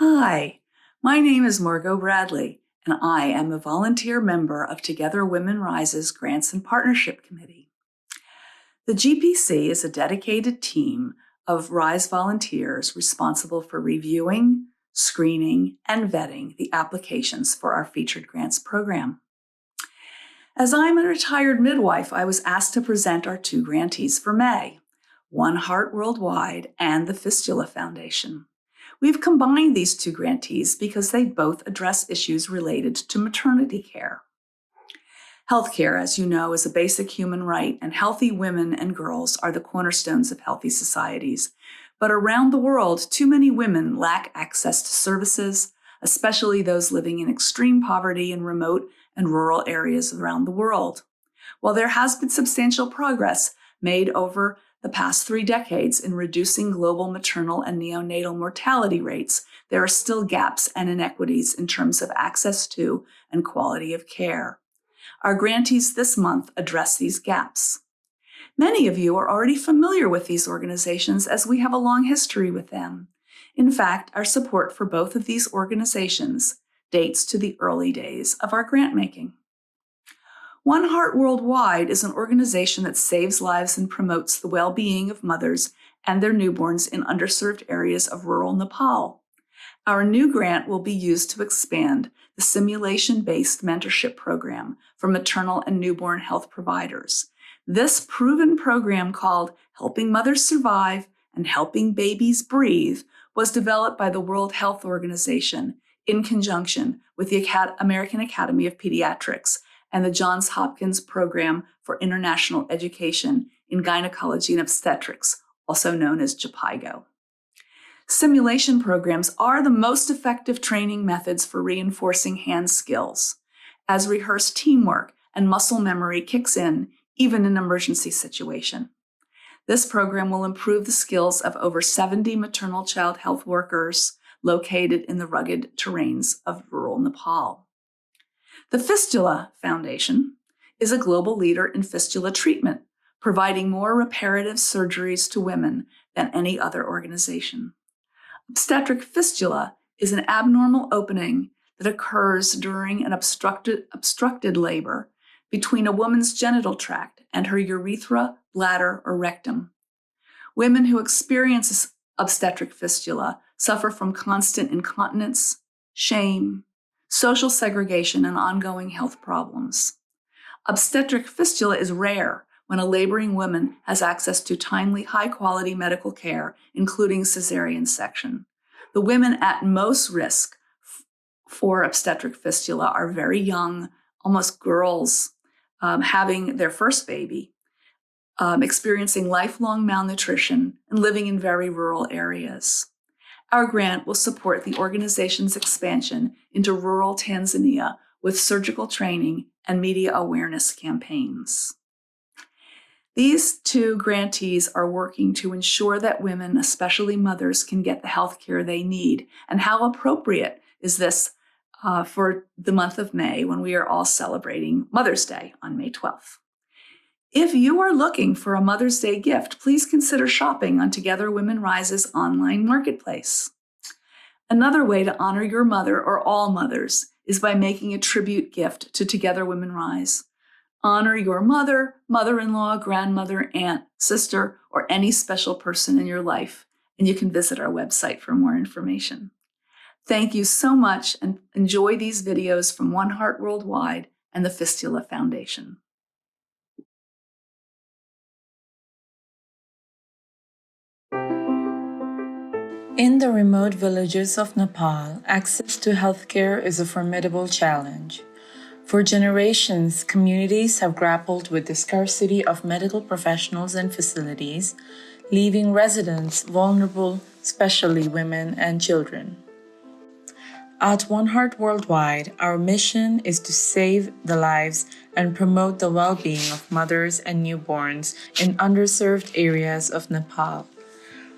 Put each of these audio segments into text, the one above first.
Hi, my name is Margot Bradley, and I am a volunteer member of Together Women Rise's Grants and Partnership Committee. The GPC is a dedicated team of RISE volunteers responsible for reviewing, screening, and vetting the applications for our Featured Grants program. As I'm a retired midwife, I was asked to present our two grantees for May, One Heart Worldwide and the Fistula Foundation. We've combined these two grantees because they both address issues related to maternity care. Healthcare, as you know, is a basic human right, and healthy women and girls are the cornerstones of healthy societies. But around the world, too many women lack access to services, especially those living in extreme poverty in remote and rural areas around the world. While there has been substantial progress made over the past 3 decades in reducing global maternal and neonatal mortality rates, there are still gaps and inequities in terms of access to and quality of care. Our grantees this month address these gaps. Many of you are already familiar with these organizations as we have a long history with them. In fact, our support for both of these organizations dates to the early days of our grant making. One Heart Worldwide is an organization that saves lives and promotes the well-being of mothers and their newborns in underserved areas of rural Nepal. Our new grant will be used to expand the Simulation-Based Mentorship Program for maternal and newborn health providers. This proven program, called Helping Mothers Survive and Helping Babies Breathe, was developed by the World Health Organization in conjunction with the American Academy of Pediatrics and the Johns Hopkins Program for International Education in Gynecology and Obstetrics, also known as JPIGO. Simulation programs are the most effective training methods for reinforcing hand skills, as rehearsed teamwork and muscle memory kicks in even in an emergency situation. This program will improve the skills of over 70 maternal child health workers located in the rugged terrains of rural Nepal. The Fistula Foundation is a global leader in fistula treatment, providing more reparative surgeries to women than any other organization. Obstetric fistula is an abnormal opening that occurs during an obstructed labor between a woman's genital tract and her urethra, bladder, or rectum. Women who experience obstetric fistula suffer from constant incontinence, shame, social segregation, and ongoing health problems. Obstetric fistula is rare when a laboring woman has access to timely, high-quality medical care, including cesarean section. The women at most risk for obstetric fistula are very young, almost girls, having their first baby, experiencing lifelong malnutrition, and living in very rural areas. Our grant will support the organization's expansion into rural Tanzania with surgical training and media awareness campaigns. These two grantees are working to ensure that women, especially mothers, can get the health care they need. And how appropriate is this for the month of May, when we are all celebrating Mother's Day on May 12th. If you are looking for a Mother's Day gift, please consider shopping on Together Women Rise's online marketplace. Another way to honor your mother or all mothers is by making a tribute gift to Together Women Rise. Honor your mother, mother-in-law, grandmother, aunt, sister, or any special person in your life, and you can visit our website for more information. Thank you so much, and enjoy these videos from One Heart Worldwide and the Fistula Foundation. In the remote villages of Nepal, access to healthcare is a formidable challenge. For generations, communities have grappled with the scarcity of medical professionals and facilities, leaving residents vulnerable, especially women and children. At One Heart Worldwide, our mission is to save the lives and promote the well-being of mothers and newborns in underserved areas of Nepal.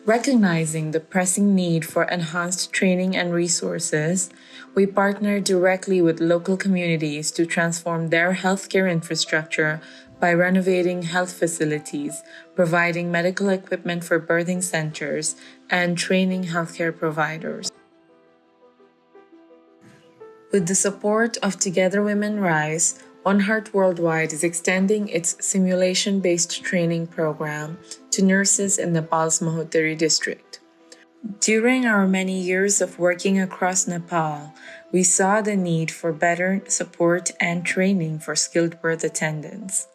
Recognizing the pressing need for enhanced training and resources, we partner directly with local communities to transform their healthcare infrastructure by renovating health facilities, providing medical equipment for birthing centers, and training healthcare providers. With the support of Together Women Rise, One Heart Worldwide is extending its simulation-based training program to nurses in Nepal's Mahotari district. During our many years of working across Nepal, we saw the need for better support and training for skilled birth attendants.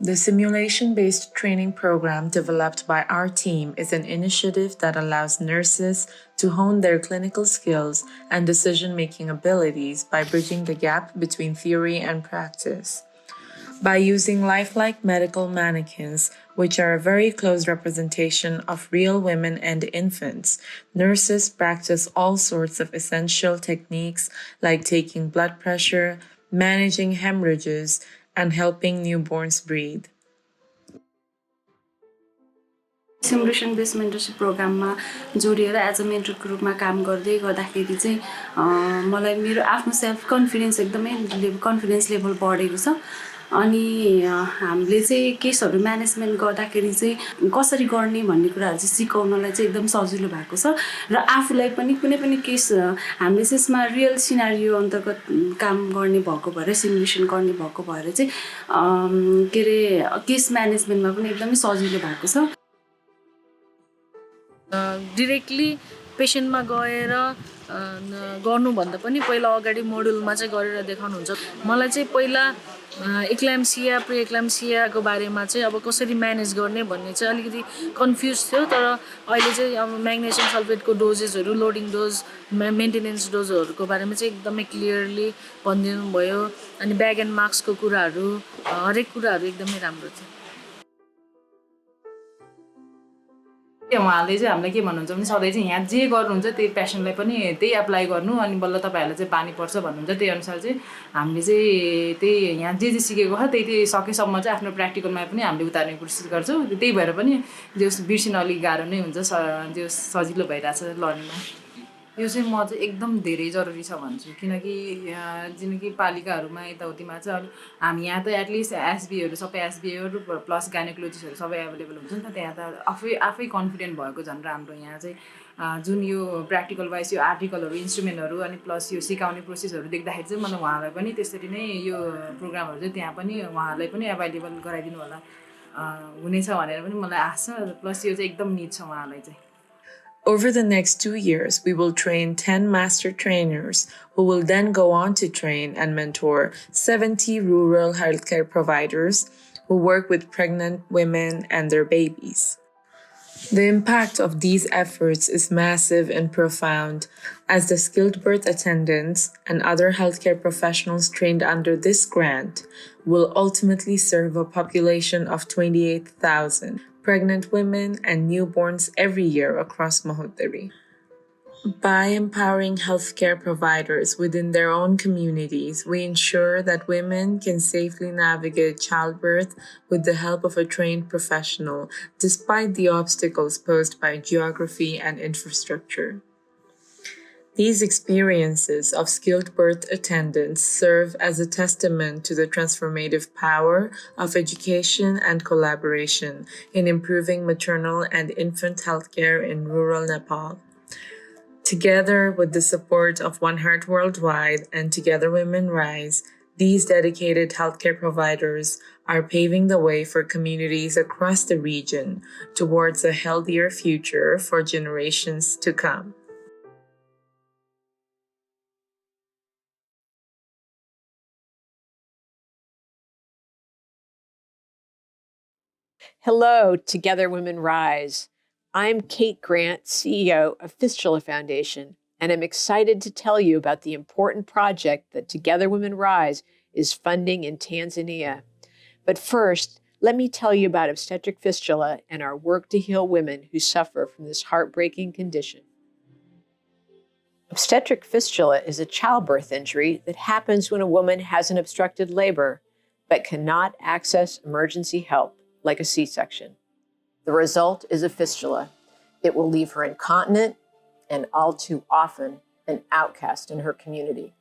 The simulation-based training program developed by our team is an initiative that allows nurses to hone their clinical skills and decision-making abilities by bridging the gap between theory and practice. By using lifelike medical mannequins, which are a very close representation of real women and infants, nurses practice all sorts of essential techniques like taking blood pressure, managing hemorrhages, and helping newborns breathe. Simulation-Based Mentorship Program मा जोडिएर as a मेन्टरको रूपमा काम गर्दै गर्दाखेरि चाहिँ मलाई मेरो आफ्नो self confidence एकदमै कन्फिडेन्स लेभल बढेको छ अनि हामीले चाहिँ केसहरु म्यानेजमेन्ट गर्दाखेरि चाहिँ कसरी गर्ने भन्ने कुराहरु चाहिँ सिकाउनलाई चाहिँ एकदम सजिलो भएको छ र आफुलाई पनि कुनै पनि केस हामीले चाहिँ यसमा रियल सिनारियो अन्तर्गत काम गर्ने भएको भएर सिमुलेसन गर्ने भएको भएर चाहिँ के रे केस म्यानेजमेन्टमा पनि एकदमै सजिलो भएको छ डिरेक्टली पेशेन्टमा गएर गर्नुभन्दा पनि पहिला अगाडि मोडुलमा चाहिँ गरेर देखाउनुहुन्छ मलाई चाहिँ पहिला एक्लाम्सिया प्री एक्लाम्सियाको बारेमा चाहिँ अब कसरी म्यानेज गर्ने भन्ने चाहिँ अलिकति कन्फ्युज थियो तर अहिले चाहिँ अब म्याग्नेसियम सल्फेटको डोजेसहरु लोडिङ डोज मेन्टेनेन्स डोजहरुको बारेमा चाहिँ एकदमै क्लियरली भनिदिनु भयो अनि ब्याग एन्ड मार्क्सको कुराहरु हरेक कुराहरु एकदमै राम्रो थियो उहाँले चाहिँ हामीलाई के भन्नुहुन्छ भने सधैँ चाहिँ यहाँ जे गर्नुहुन्छ त्यही पेशेन्टलाई पनि त्यही एप्लाई गर्नु अनि बल्ल तपाईहरुलाई चाहिँ पानी पर्छ भन्नुहुन्छ त्यही अनुसार चाहिँ हामीले चाहिँ त्यही यहाँ जे सिकेको छ त्यही सकेसम्म चाहिँ आफ्नो प्र्याक्टिकलमा पनि हामीले उतार्ने कोसिस गर्छौं त्यही भएर पनि जो बिर्सिन अलि गाह्रो नै हुन्छ जो सजिलो भइराछ लर्नमा यो चाहिँ म चाहिँ एकदम धेरै जरुरी छ भन्छु किनकि जिनकी पालिकाहरुमा यताउतिमा चाहिँ हामी यहाँ त एटलिस्ट एसबीहरु सबै एसबीहरु प्लस गाइनेकोलोजिस्टहरु सबै अवेलेबल हुन्छ नि त त्यहाँ त आफै कन्फिडेन्ट भएको झन् राम्रो यहाँ चाहिँ जुन यो प्र्याक्टिकल वाइज यो आर्टिकलहरु इन्स्ट्रुमेन्टहरु अनि प्लस यो सिकाउने प्रोसेसहरु देख्दाखेरि चाहिँ मलाई उहाँलाई पनि त्यसरी नै यो प्रोग्रामहरु चाहिँ त्यहाँ पनि उहाँलाई पनि अवेलेबल गराइदिनु होला हुनेछ भनेर पनि मलाई आशा छ प्लस यो चाहिँ एकदम निड छ उहाँलाई चाहिँ Over the next 2 years, we will train 10 master trainers who will then go on to train and mentor 70 rural healthcare providers who work with pregnant women and their babies. The impact of these efforts is massive and profound, as the skilled birth attendants and other healthcare professionals trained under this grant will ultimately serve a population of 28,000 pregnant women and newborns every year across Mahotari. By empowering healthcare providers within their own communities, we ensure that women can safely navigate childbirth with the help of a trained professional, despite the obstacles posed by geography and infrastructure. These experiences of skilled birth attendants serve as a testament to the transformative power of education and collaboration in improving maternal and infant healthcare in rural Nepal. Together with the support of One Heart Worldwide and Together Women Rise, these dedicated healthcare providers are paving the way for communities across the region towards a healthier future for generations to come. Hello, Together Women Rise. I'm Kate Grant, CEO of Fistula Foundation, and I'm excited to tell you about the important project that Together Women Rise is funding in Tanzania. But first, let me tell you about obstetric fistula and our work to heal women who suffer from this heartbreaking condition. Obstetric fistula is a childbirth injury that happens when a woman has an obstructed labor but cannot access emergency help, like a C-section. The result is a fistula. It will leave her incontinent and all too often an outcast in her community.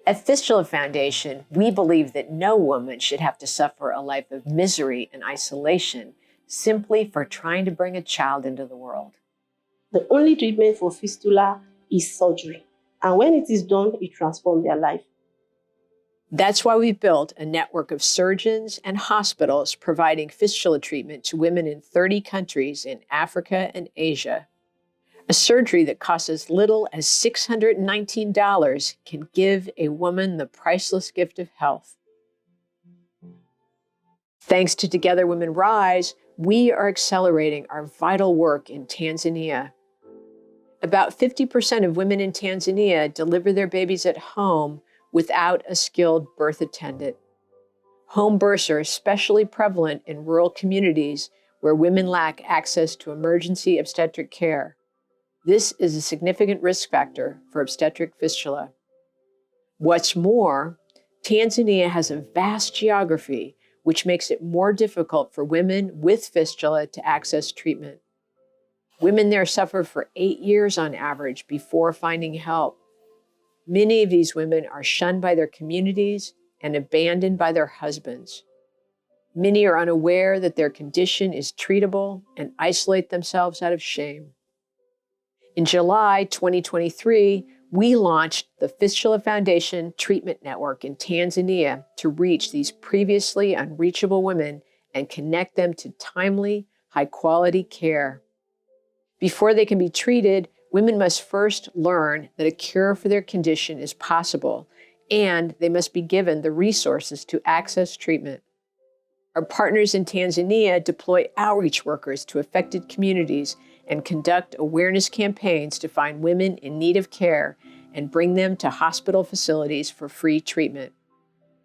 At Fistula Foundation, we believe that no woman should have to suffer a life of misery and isolation simply for trying to bring a child into the world. The only treatment for fistula is surgery. And when it is done, it transforms their life. That's why we've built a network of surgeons and hospitals providing fistula treatment to women in 30 countries in Africa and Asia. A surgery that costs as little as $619 can give a woman the priceless gift of health. Thanks to Together Women Rise, we are accelerating our vital work in Tanzania. About 50% of women in Tanzania deliver their babies at home without a skilled birth attendant. Home births are especially prevalent in rural communities where women lack access to emergency obstetric care. This is a significant risk factor for obstetric fistula. What's more, Tanzania has a vast geography, which makes it more difficult for women with fistula to access treatment. Women there suffer for 8 years on average before finding help. Many of these women are shunned by their communities and abandoned by their husbands. Many are unaware that their condition is treatable and isolate themselves out of shame. In July 2023, we launched the Fistula Foundation Treatment Network in Tanzania to reach these previously unreachable women and connect them to timely, high-quality care. Before they can be treated, women must first learn that a cure for their condition is possible, and they must be given the resources to access treatment. Our partners in Tanzania deploy outreach workers to affected communities and conduct awareness campaigns to find women in need of care and bring them to hospital facilities for free treatment.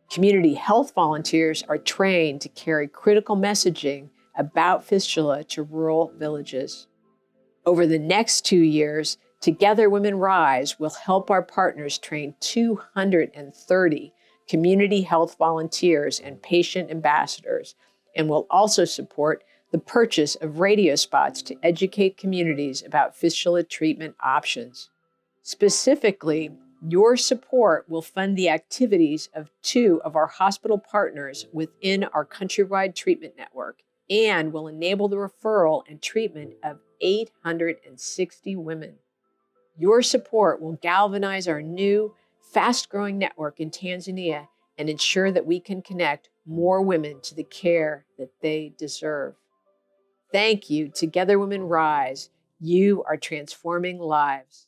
Community health volunteers are trained to carry critical messaging about fistula to rural villages. Over the next 2 years, Together Women Rise will help our partners train 230 community health volunteers and patient ambassadors, and will also support the purchase of radio spots to educate communities about fistula treatment options. Specifically, your support will fund the activities of 2 of our hospital partners within our countrywide treatment network and will enable the referral and treatment of 860 women. Your support will galvanize our new, fast-growing network in Tanzania and ensure that we can connect more women to the care that they deserve. Thank you, Together Women Rise. You are transforming lives.